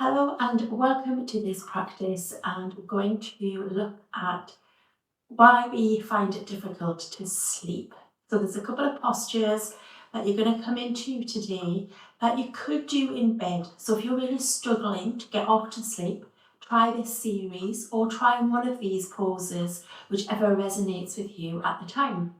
Hello and welcome to this practice, and we're going to look at why we find it difficult to sleep. So there's a couple of postures that you're going to come into today that you could do in bed. So if you're really struggling to get off to sleep, try this series or try one of these poses, whichever resonates with you at the time.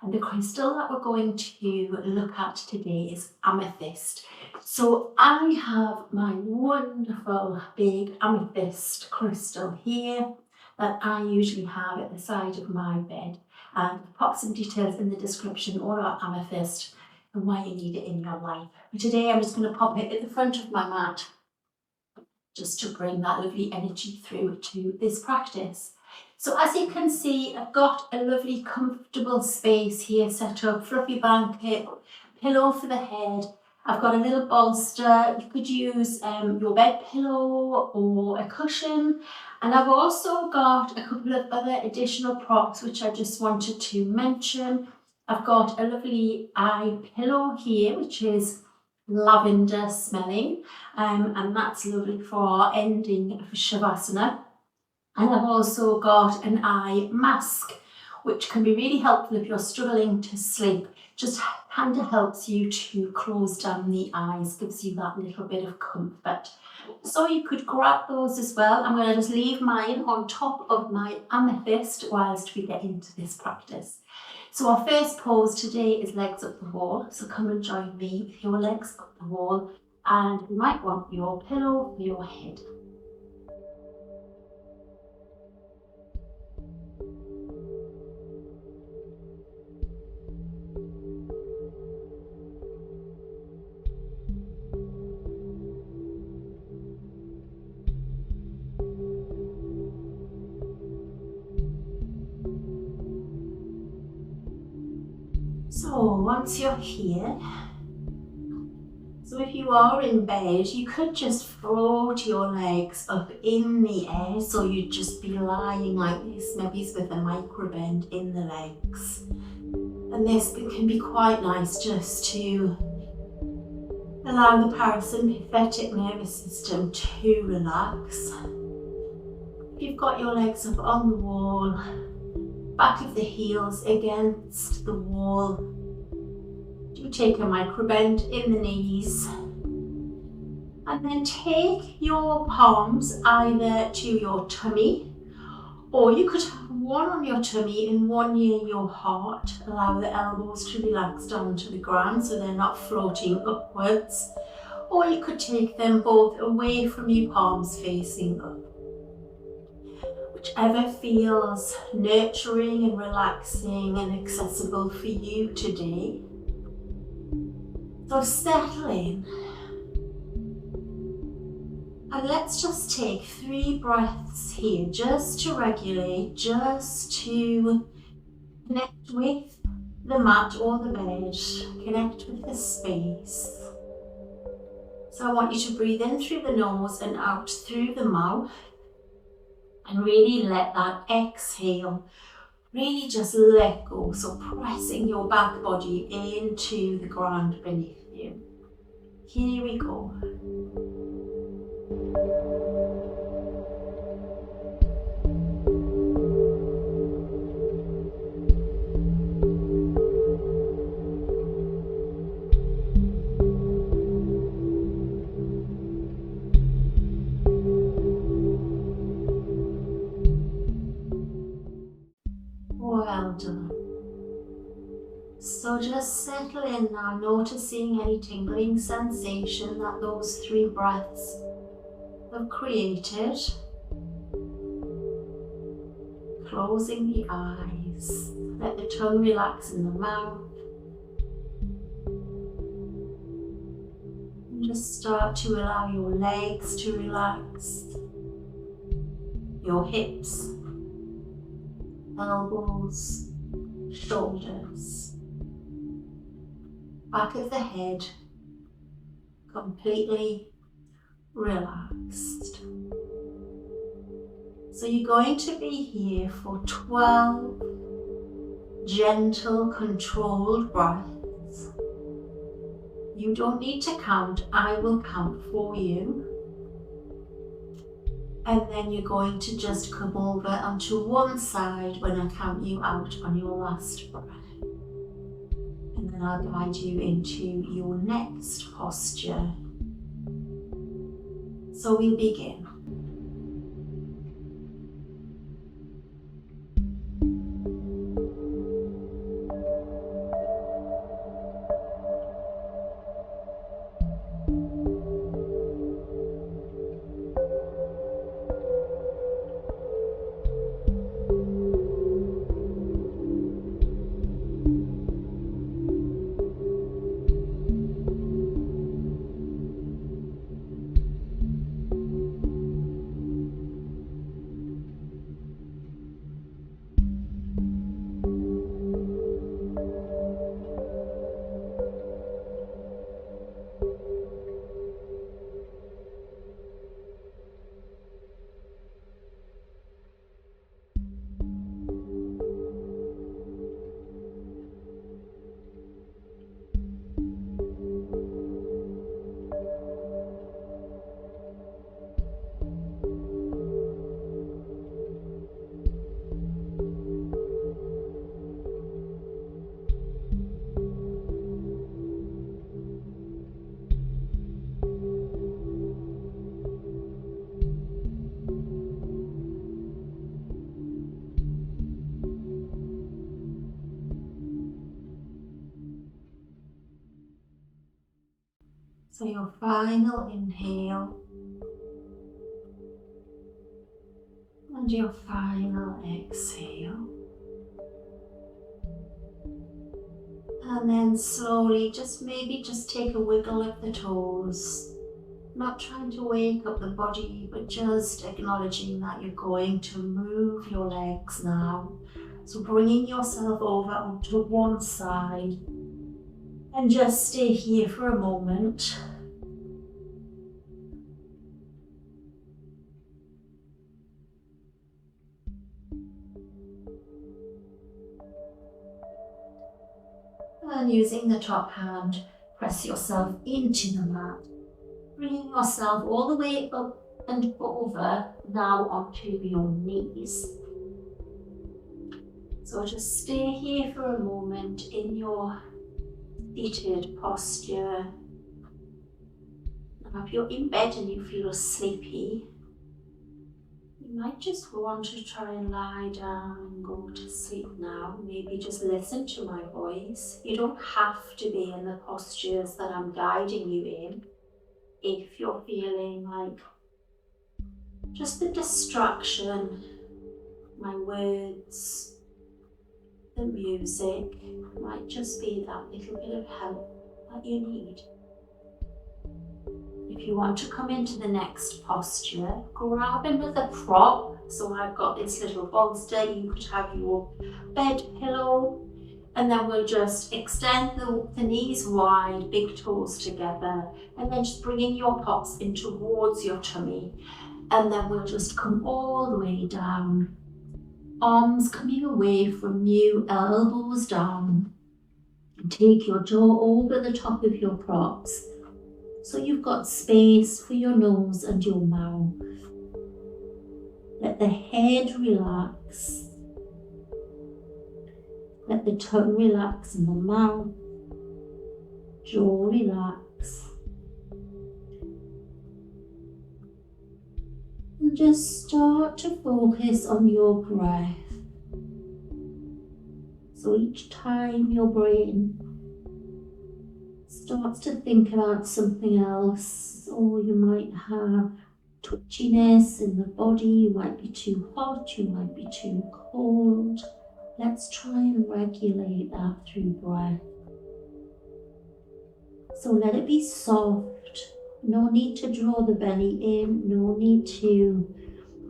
And the crystal that we're going to look at today is amethyst. So I have my wonderful big amethyst crystal here that I usually have at the side of my bed. And I'll pop some details in the description all about amethyst and why you need it in your life. But today I'm just going to pop it at the front of my mat just to bring that lovely energy through to this practice. So as you can see, I've got a lovely comfortable space here set up, fluffy blanket, pillow for the head. I've got a little bolster. You could use your bed pillow or a cushion. And I've also got a couple of other additional props which I just wanted to mention. I've got a lovely eye pillow here which is lavender smelling, and that's lovely for ending of Savasana. And I've also got an eye mask, which can be really helpful if you're struggling to sleep. Just kind of helps you to close down the eyes, gives you that little bit of comfort. So you could grab those as well. I'm going to just leave mine on top of my amethyst whilst we get into this practice. So our first pose today is legs up the wall. So come and join me with your legs up the wall, and you might want your pillow for your head. So once you're here, so if you are in bed, you could just float your legs up in the air. So you'd just be lying like this, maybe with a micro bend in the legs. And this can be quite nice just to allow the parasympathetic nervous system to relax. If you've got your legs up on the wall, back of the heels against the wall, do take a micro bend in the knees, and then take your palms either to your tummy, or you could have one on your tummy and one near your heart. Allow the elbows to relax down to the ground so they're not floating upwards, or you could take them both away from your palms facing up. Whichever feels nurturing and relaxing and accessible for you today. So settle in. And let's just take 3 breaths here, just to regulate, just to connect with the mat or the bed, connect with the space. So I want you to breathe in through the nose and out through the mouth. And really let that exhale really just let go. So pressing your back body into the ground beneath you. Here we go. Well done. So just settle in now, noticing any tingling sensation that those 3 breaths have created. Closing the eyes, let the tongue relax in the mouth. And just start to allow your legs to relax, your hips, elbows, shoulders, back of the head, completely relaxed. So you're going to be here for 12 gentle, controlled breaths. You don't need to count, I will count for you. And then you're going to just come over onto one side when I count you out on your last breath. And then I'll guide you into your next posture. So we'll begin. So your final inhale and your final exhale. And then slowly maybe just take a wiggle of the toes. Not trying to wake up the body, but just acknowledging that you're going to move your legs now. So bringing yourself over onto one side and just stay here for a moment. And using the top hand, press yourself into the mat, bringing yourself all the way up and over now onto your knees. So just stay here for a moment in your seated posture. Now if you're in bed and you feel sleepy, you might just want to try and lie down and go to sleep now. Maybe just listen to my voice. You don't have to be in the postures that I'm guiding you in. If you're feeling like just the distraction, my words, the music might just be that little bit of help that you need. If you want to come into the next posture, grab another prop. So I've got this little bolster. You could have your bed pillow, and then we'll just extend the knees wide, big toes together, and then just bringing your pops in towards your tummy. And then we'll just come all the way down. Arms coming away from you, elbows down. And take your jaw over the top of your props. So you've got space for your nose and your mouth. Let the head relax. Let the tongue relax in the mouth. Jaw relax. And just start to focus on your breath. So each time your brain starts to think about something else, or you might have twitchiness in the body, you might be too hot, you might be too cold. Let's try and regulate that through breath. So let it be soft. No need to draw the belly in, no need to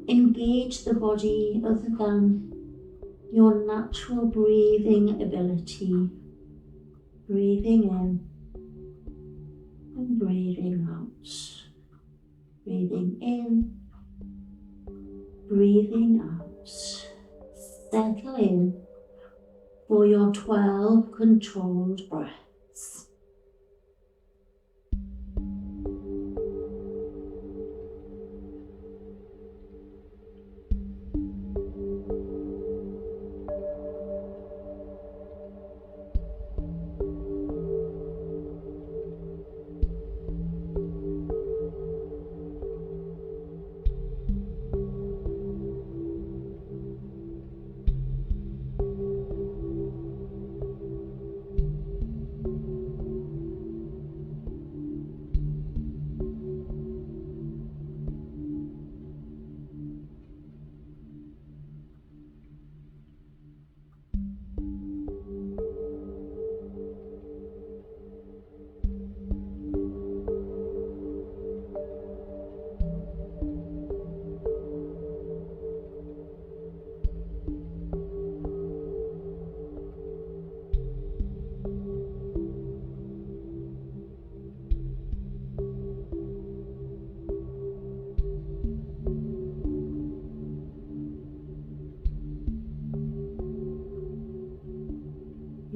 engage the body other than your natural breathing ability. Breathing in and breathing out. Breathing in, breathing out. Settle in for your 12 controlled breaths.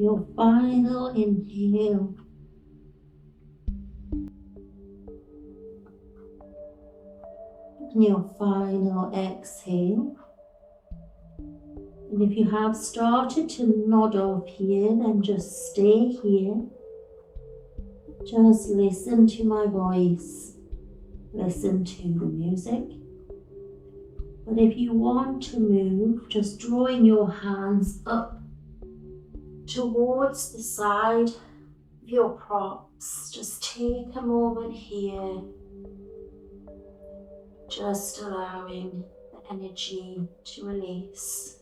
your final inhale. And your final exhale. And if you have started to nod off here, then just stay here. Just listen to my voice. Listen to the music. But if you want to move, just drawing your hands up towards the side of your props. Just take a moment here. Just allowing the energy to release.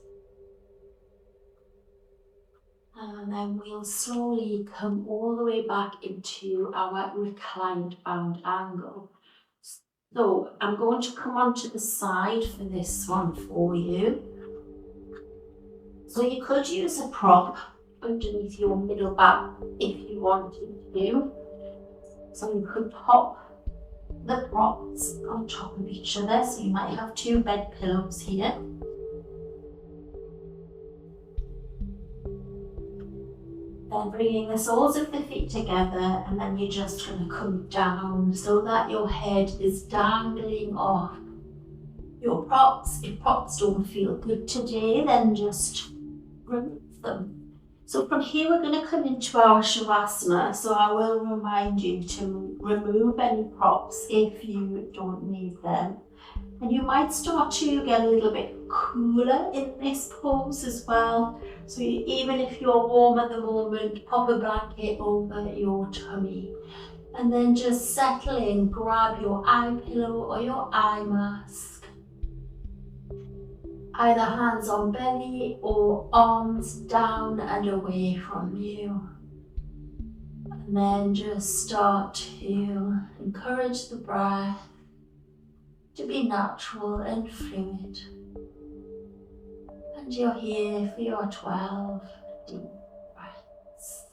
And then we'll slowly come all the way back into our reclined bound angle. So I'm going to come onto the side for this one for you. So you could use a prop underneath your middle back if you wanted to. So you could pop the props on top of each other. So you might have two bed pillows here. Then bringing the soles of the feet together, and then you're just going to come down so that your head is dangling off your props. If props don't feel good today, then just remove them. So from here we're going to come into our Savasana, so I will remind you to remove any props if you don't need them. And you might start to get a little bit cooler in this pose as well. So even if you're warm at the moment, pop a blanket over your tummy. And then just settle in, grab your eye pillow or your eye mask. Either hands on belly or arms down and away from you. And then just start to encourage the breath to be natural and fluid. And you're here for your 12 deep breaths.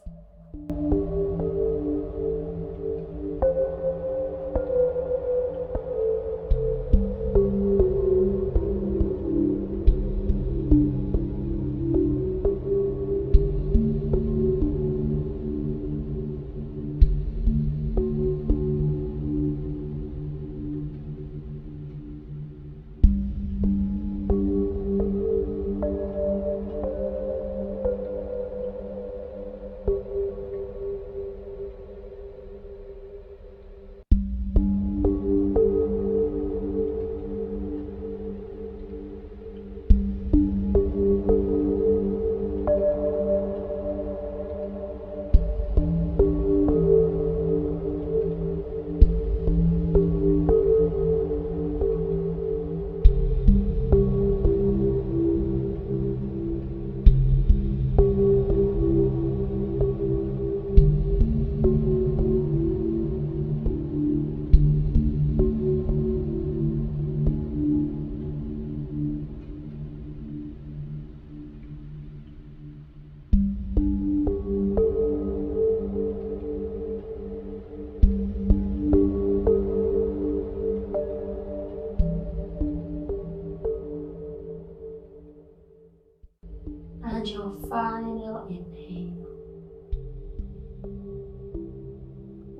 And your final inhale.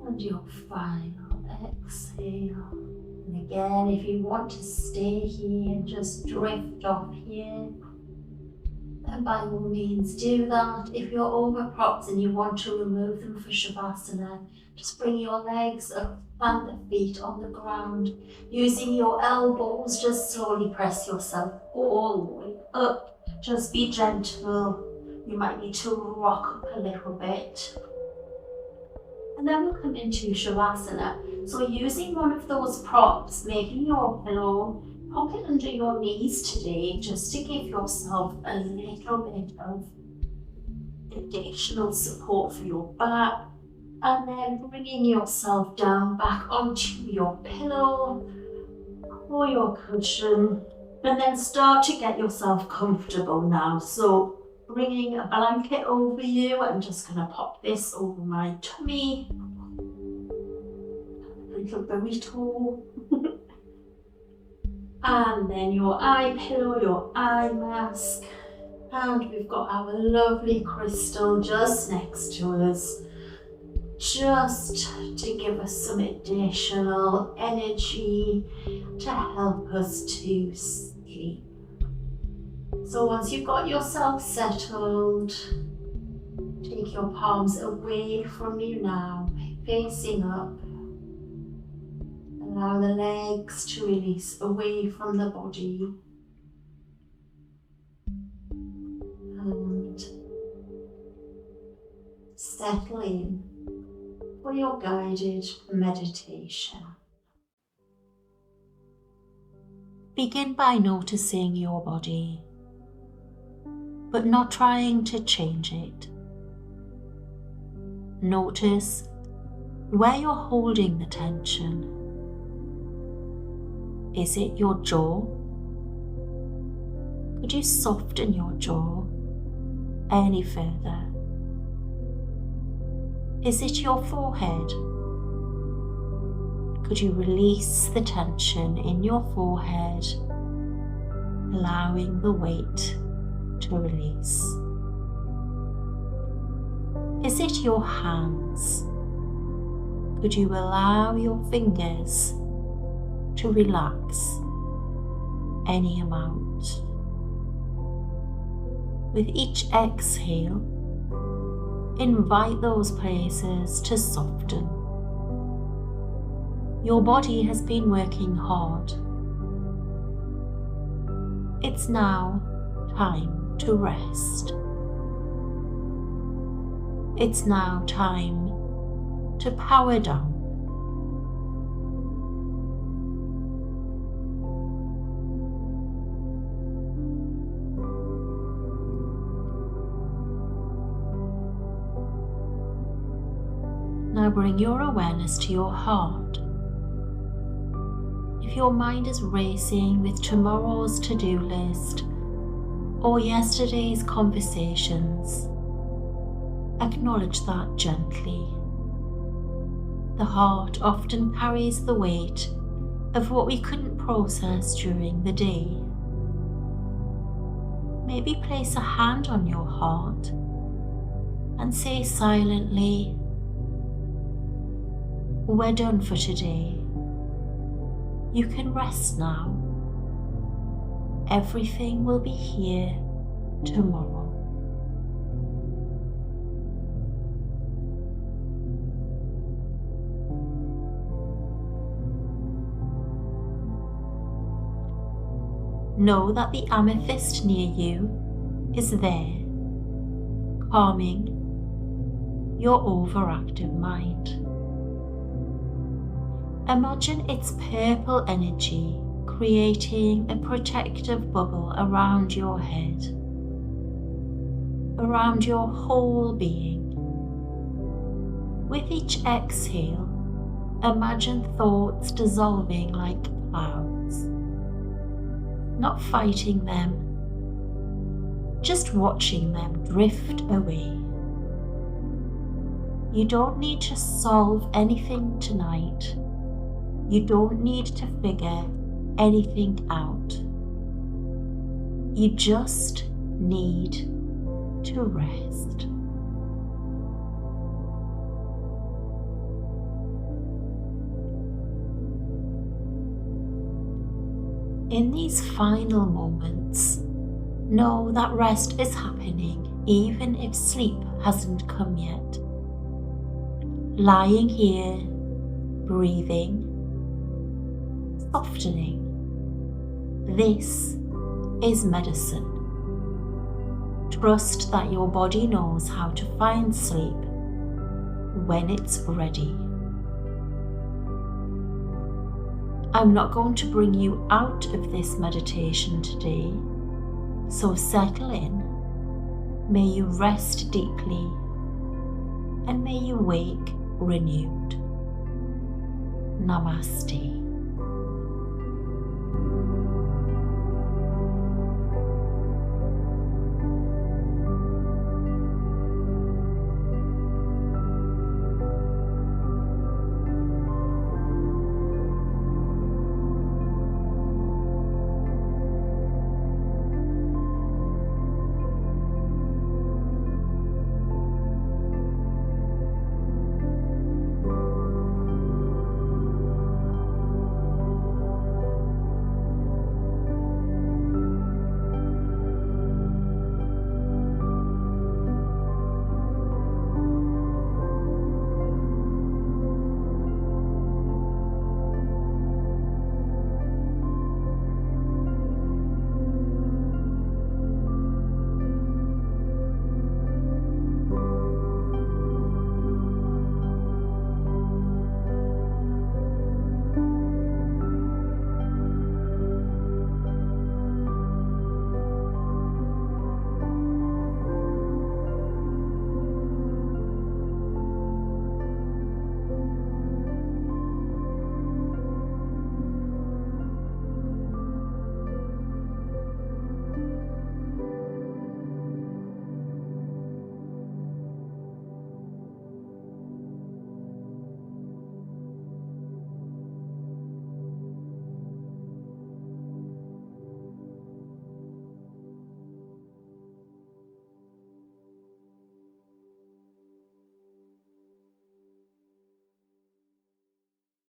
And your final exhale. And again, if you want to stay here, just drift off here. And by all means do that. If you're over props and you want to remove them for Savasana, just bring your legs up, plant the feet on the ground. Using your elbows, just slowly press yourself all the way up. Just be gentle. You might need to rock up a little bit. And then we'll come into Savasana. So using one of those props, making your pillow, pop it under your knees today, just to give yourself a little bit of additional support for your back. And then bringing yourself down back onto your pillow or your cushion. And then start to get yourself comfortable now. So bringing a blanket over you, I'm just going to pop this over my tummy. A little burrito. And then your eye pillow, your eye mask. And we've got our lovely crystal just next to us, just to give us some additional energy to help us to sleep. So once you've got yourself settled, take your palms away from you now, facing up. Allow the legs to release away from the body. And settle in for your guided meditation. Begin by noticing your body, but not trying to change it. Notice where you're holding the tension. Is it your jaw? Could you soften your jaw any further? Is it your forehead? Could you release the tension in your forehead, allowing the weight to release? Is it your hands? Could you allow your fingers to relax any amount? With each exhale, invite those places to soften. Your body has been working hard. It's now time to rest. It's now time to power down. Now bring your awareness to your heart. If your mind is racing with tomorrow's to-do list or yesterday's conversations, acknowledge that gently. The heart often carries the weight of what we couldn't process during the day. Maybe place a hand on your heart and say silently, "We're done for today. You can rest now. Everything will be here tomorrow." Know that the amethyst near you is there, calming your overactive mind. Imagine its purple energy creating a protective bubble around your head, around your whole being. With each exhale, imagine thoughts dissolving like clouds, not fighting them, just watching them drift away. You don't need to solve anything tonight. You don't need to figure anything out. You just need to rest. In these final moments, know that rest is happening even if sleep hasn't come yet. Lying here, breathing, softening. This is medicine. Trust that your body knows how to find sleep when it's ready. I'm not going to bring you out of this meditation today, so settle in. May you rest deeply and may you wake renewed. Namaste.